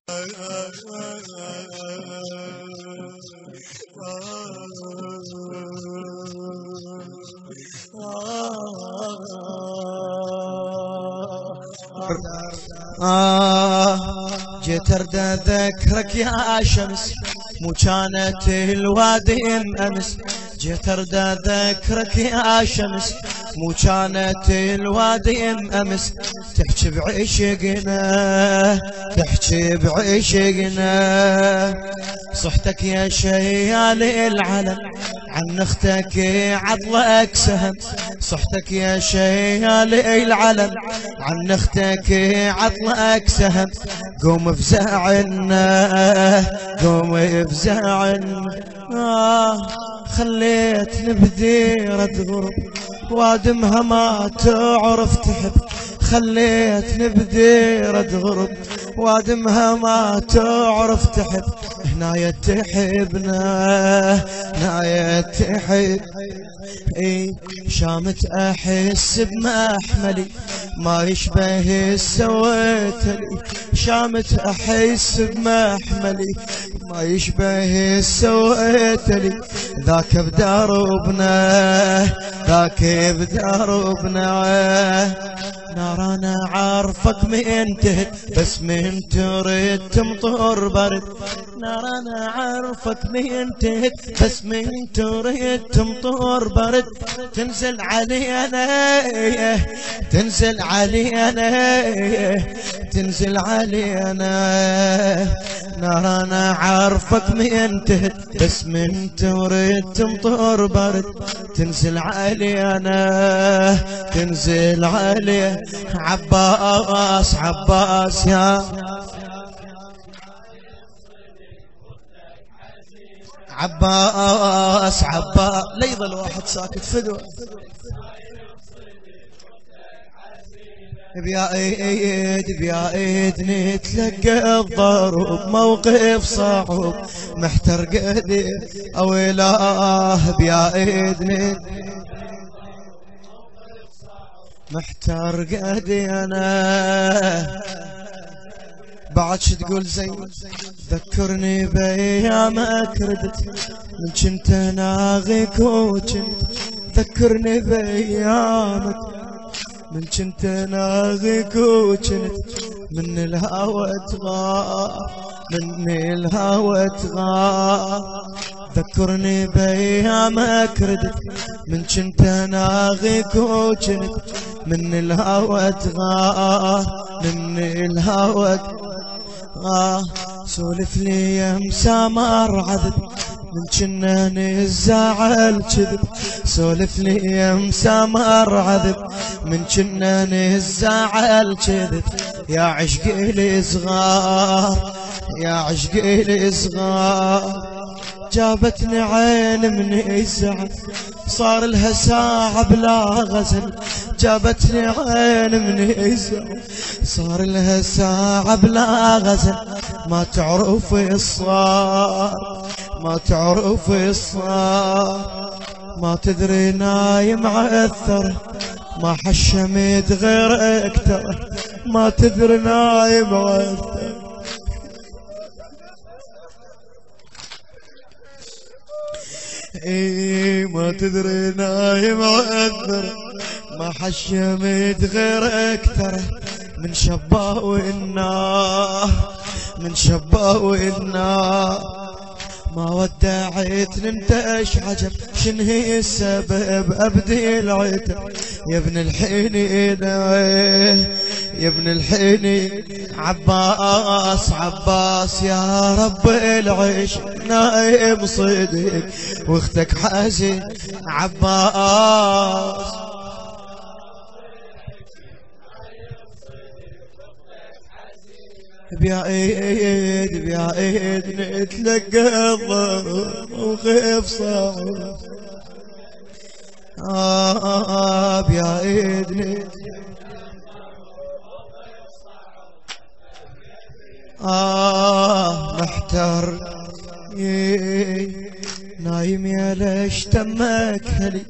جيت ارد اذكرك يا شمس، مو كانت الوادي امس. جيت ارد اذكرك يا شمس، مو كانت الوادي امس. تحكي بعشقنا، تحكي بعشقنا. صحتك يا شيال العلم، عن اختك عطلك سهم. صحتك يا شيال العلم، عن اختك عطلك سهم. قوم افزعنا، قوم افزعنا. خليتني بديرة غرب، وادمها ما تعرف تحب. خليتني بديرة غرب، وادمها ما تعرف تحب. هنايا تحبنا، هنايا تحب. شامت احس بمحملي، ما يشبه سويتلي. شامت احس بمحملي، ما يشبه سويتلي. ذاك بدربنا، ذاك بدربنا. نار انا عارفك من تهد، بس من تريد تمطر برد. نار انا عارفك من تهد، بس من تريد تمطر برد. تنزل علينا، تنزل علينا، تنزل علينا. نار انا عارفك من تهد، بس من تريد تمطر برد. تنزل علينا، تنزل عليه. عباس عباس يا عباس، عباس. لا يظل واحد ساكت فدوى. بيا ايد بيا ايد نتلقى الضرب، موقف صعب محتر قدي اويلاه. بيا ايد محتار قدي انا. بعد شو تقول زي ذكرني بايامك ردت، من كنت ناغيك وكنت. ذكرني بايامك، من كنت ناغيك وكنت. من الهوى تغار، من الهوى تغار. ذكرني بايامك ردت، من كنت ناغيك وكنت. من الهوى تغار، من الهوى تغار. سولف لي يا مسامر عذب، من كنا نزعل كذب. سولف لي يا مسامر عذب، من كنا نزعل كذب. يا عشقي الصغار، يا عشقي الصغار. جابتني عين من الزعل، صار لها ساعة بلا غزل. جابتني عين من الزعل، صار لها ساعة بلا غزل. ما تعرف الصار، ما تعرف الصار. ما تدري نايم عثر، ما حشمت غير اكتر. ما تدري نايم عثر. ما تدري نايم عثر، ما حشمت غير اكتر. من شباه والنار، من شباه والنار. ما ودعتني انت ايش عجب، شن هي السبب ابدي العتب. يا ابن الحنين، يا ابن الحنين. عباس عباس يا رب العيش، نايم صدق واختك حزين. عباس بيا ايد بيا ايد نتلقى الضرب، وخيف صعب. بيا ايد محتار. نايم يا ليش تمك هلي،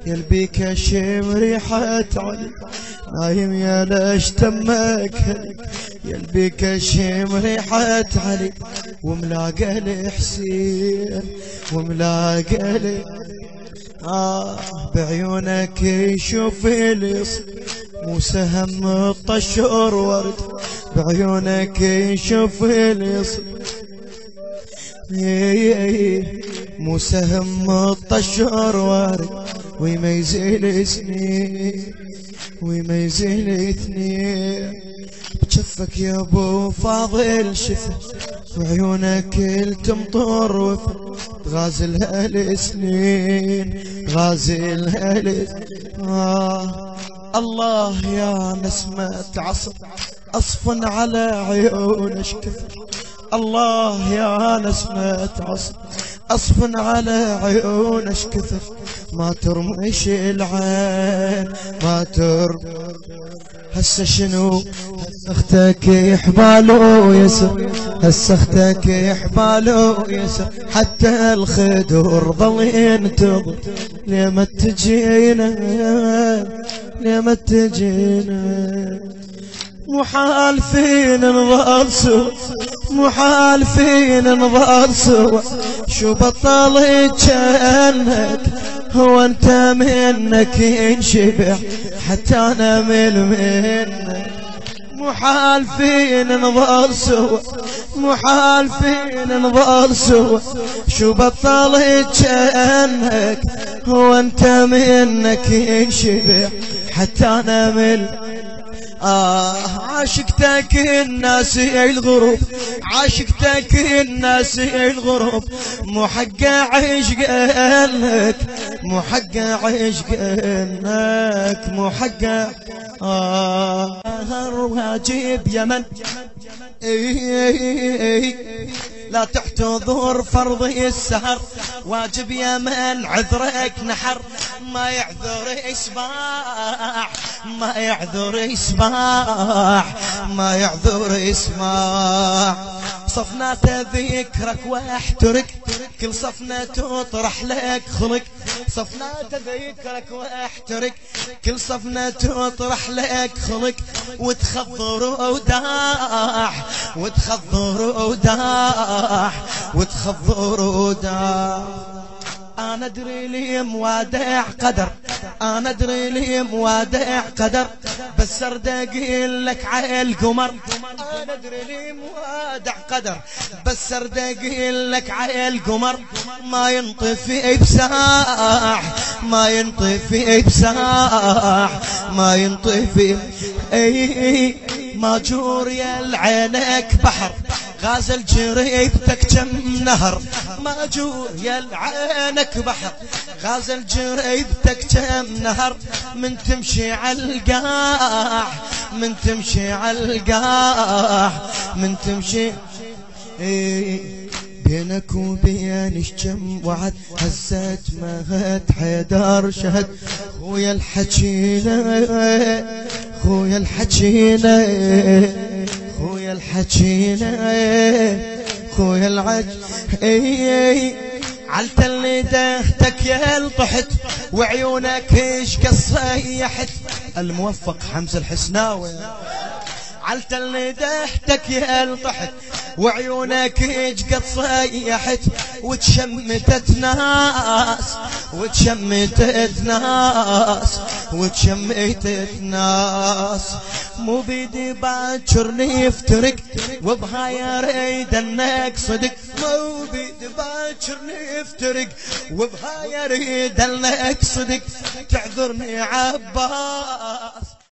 يلبيك شم ريحة علي. نايم يا ليش تمك هلي، يلبيك الشم ريحة علي وملاقى الحسين وملاقى لي بعيونك يشوف اليص مو سهم الطشور ورد بعيونك يشوف اليص مو سهم الطشور ورد ويميز السنين ويميز الاثنين بجفك يا ابو فاضل شفه وعيونك التمطر وفر تغازلها السنين تغازلها الله يا نسمة عصر أصف على عيون اشكفر الله يا نسمة عصر أصف على عيون اشكفر ما ترمش العين ما هسه شنو هسه اختك يحبالو يسر هسه اختك يحبالو يسر حتى الخدور ظل ينتظر لما تجينا لما تجينا محال فينا نظل سوا محال فينا نظل سوا شو بطل جنك هو انت منك ينشبع حتى انا منك محال فينا نظل سوا محال فينا نظل سوا شو بطل جنك هو انت منك ينشبع حتى انا منك عاشقتك الناس الغروب عاشقتك الناس الغروب مو حق عشقك مو حق عشقك مو حق واجب يمن لا تحتضر فرض السهر واجب يمن عذرك نحر ما يعذر إصباح ما يعذر إصباح ما يعذر إصباح صفنا تذكرك واحترك كل صفنا تطرح لك خلق صفنا تذكرك واحترك كل صفنا تطرح لك خلق وتخضر وداح وتخضر وداح وتخضر وداح أنا أدري لي موادع قدر أنا أدري لي موادع قدر بس أرد أقول لك على القمر أنا أدري لي موادع قدر بس أرد أقول لك على القمر ما ينطفي بساح ما ينطفي بساح ما ينطفي ما جور يا العينك بحر غازل جريبتك كم نهر ما جور يا العينك بحر غازل جريبتك كم نهر من تمشي على القاع من تمشي على القاع من تمشي بينك وبين كم وعد هزت مهد حيدر شهد خويا الحكينا خويا الحكينا خويا الحكينا خويا العج علت اللي دهتك يا الطحت وعيونك ايش قصيحت الموفق حمزة الحسناوي علت اللي دهتك يا الطحت وعيونك ايش قد صيحت وتشمتت ناس وتشمتت ناس وتشمتت ناس مو بيدي باكر نفترق وبهاي اريد انك صدق مو بيدي باكر نفترق وبهاي اريد انك صدق تعذرني عباس